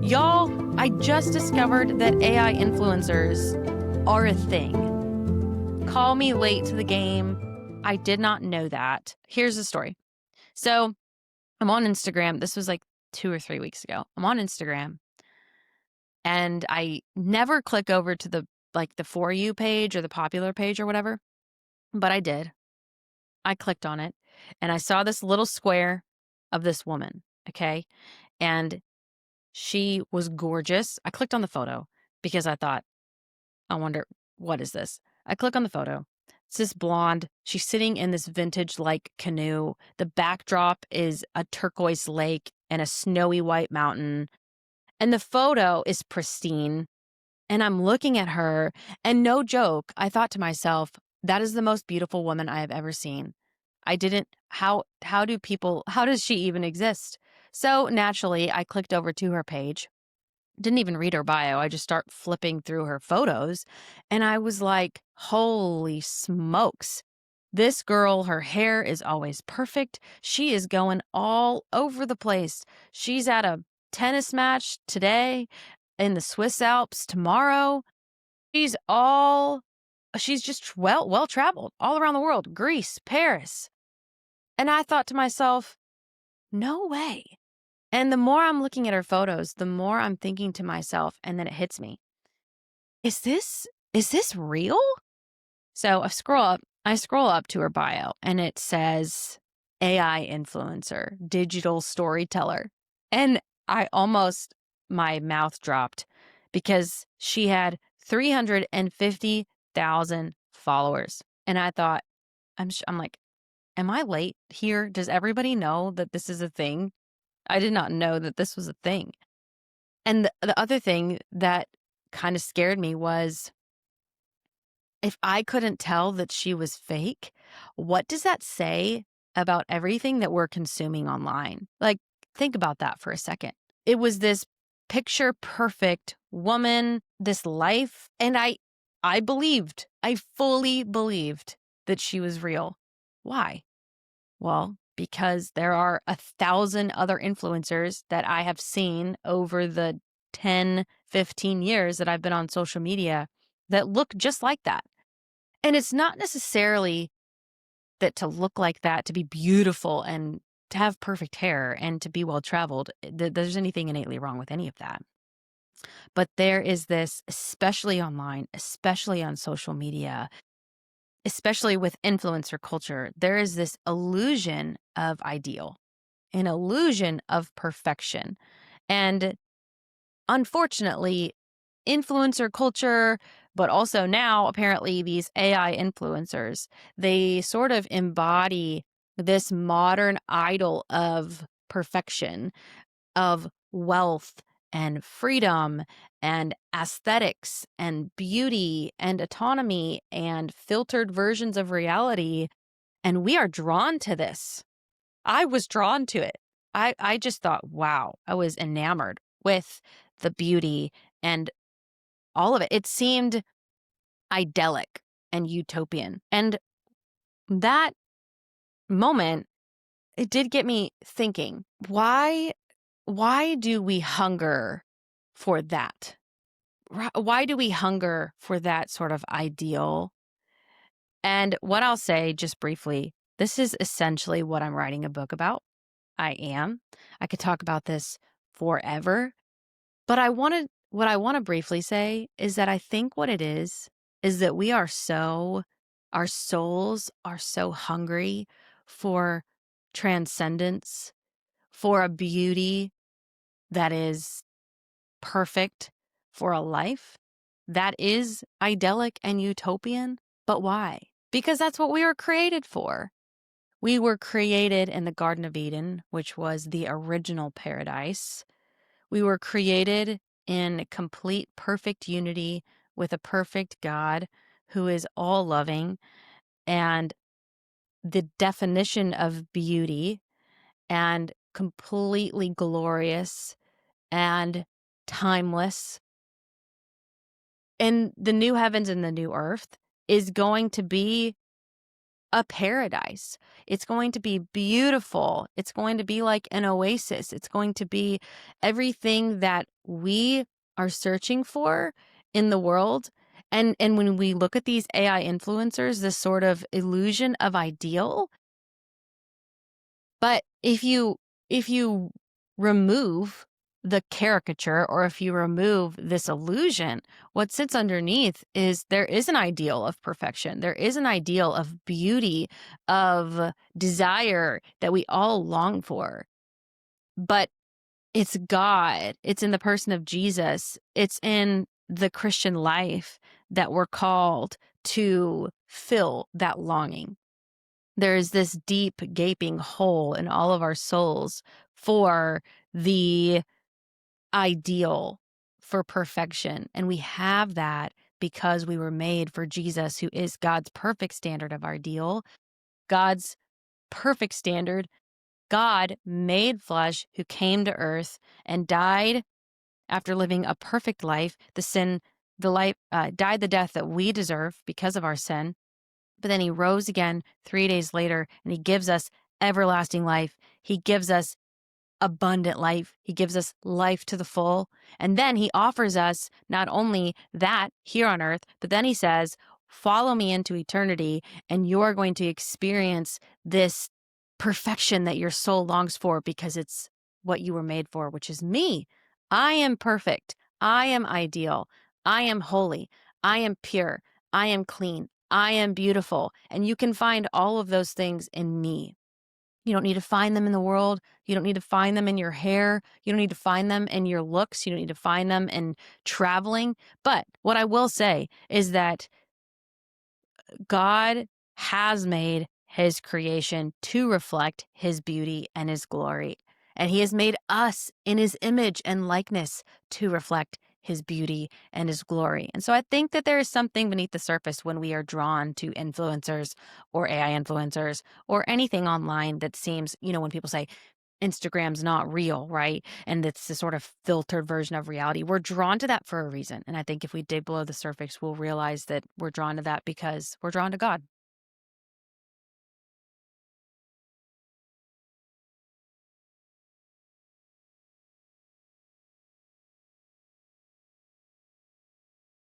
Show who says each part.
Speaker 1: Y'all, I just discovered that AI influencers are a thing. Call me late to the game. I did not know that. Here's the story. So I'm on Instagram. This was like 2 or 3 weeks ago. I'm on Instagram and I never click over to the For You page or the popular page or whatever, but I did. I clicked on it and I saw this little square of this woman. Okay. And she was gorgeous. I clicked on the photo because I thought, I wonder, what is this? I click on the photo. It's this blonde. She's sitting in this vintage like canoe. The backdrop is a turquoise lake and a snowy white mountain. And the photo is pristine. And I'm looking at her, and no joke, I thought to myself, that is the most beautiful woman I have ever seen. How does she even exist? So naturally, I clicked over to her page. Didn't even read her bio. I just start flipping through her photos. And I was like, holy smokes. This girl, her hair is always perfect. She is going all over the place. She's at a tennis match today in the Swiss Alps tomorrow. She's just well traveled all around the world, Greece, Paris. And I thought to myself, no way. And the more I'm looking at her photos, the more I'm thinking to myself, and then it hits me. Is this real? So I scroll up to her bio and it says AI influencer, digital storyteller. And my mouth dropped because she had 350,000 followers. And I thought, I'm like, am I late here? Does everybody know that this is a thing? I did not know that this was a thing. And the other thing that kind of scared me was, if I couldn't tell that she was fake, what does that say about everything that we're consuming online? Like, think about that for a second. It was this picture perfect woman, this life, and I fully believed that she was real. Why? Well, because there are 1,000 other influencers that I have seen over the 10, 15 years that I've been on social media that look just like that. And it's not necessarily that to look like that, to be beautiful and to have perfect hair and to be well-traveled, there's anything innately wrong with any of that. But there is this, especially online, especially on social media, especially with influencer culture, there is this illusion of ideal, an illusion of perfection. And unfortunately, influencer culture, but also now apparently these AI influencers, they sort of embody this modern idol of perfection, of wealth and freedom and aesthetics and beauty and autonomy and filtered versions of reality. And we are drawn to this. I was drawn to it. I just thought, wow, I was enamored with the beauty and all of it. It seemed idyllic and utopian. And that moment, it did get me thinking, why do we hunger for that? Why do we hunger for that sort of ideal? And what I'll say just briefly, this is essentially what I'm writing a book about. I could talk about this forever, but what I want to briefly say is that I think what it is that our souls are so hungry for transcendence, for a beauty that is perfect, for a life that is idyllic and utopian. But why? Because that's what we were created for. We were created in the Garden of Eden, which was the original paradise. We were created in complete, perfect unity with a perfect God who is all loving. And the definition of beauty and completely glorious and timeless. And the new heavens and the new earth is going to be a paradise. It's going to be beautiful. It's going to be like an oasis. It's going to be everything that we are searching for in the world. And when we look at these AI influencers, this sort of illusion of ideal, but if you remove the caricature, or if you remove this illusion, what sits underneath is there is an ideal of perfection. There is an ideal of beauty, of desire that we all long for. But it's God. It's in the person of Jesus. It's in the Christian life that we're called to fill that longing. There is this deep, gaping hole in all of our souls for the ideal, for perfection. And we have that because we were made for Jesus, who is God's perfect standard of ideal, God's perfect standard. God made flesh, who came to earth and died after living a perfect life, died the death that we deserve because of our sin. But then he rose again 3 days later, and he gives us everlasting life. He gives us abundant life. He gives us life to the full. And then he offers us not only that here on earth, but then he says, follow me into eternity, and you're going to experience this perfection that your soul longs for, because it's what you were made for, which is me. I am perfect. I am ideal. I am holy. I am pure. I am clean. I am beautiful. And you can find all of those things in me. You don't need to find them in the world. You don't need to find them in your hair. You don't need to find them in your looks. You don't need to find them in traveling. But what I will say is that God has made his creation to reflect his beauty and his glory. And he has made us in his image and likeness to reflect his beauty and his glory. And so I think that there is something beneath the surface when we are drawn to influencers or AI influencers or anything online that seems, when people say Instagram's not real, right? And it's this sort of filtered version of reality. We're drawn to that for a reason. And I think if we dig below the surface, we'll realize that we're drawn to that because we're drawn to God.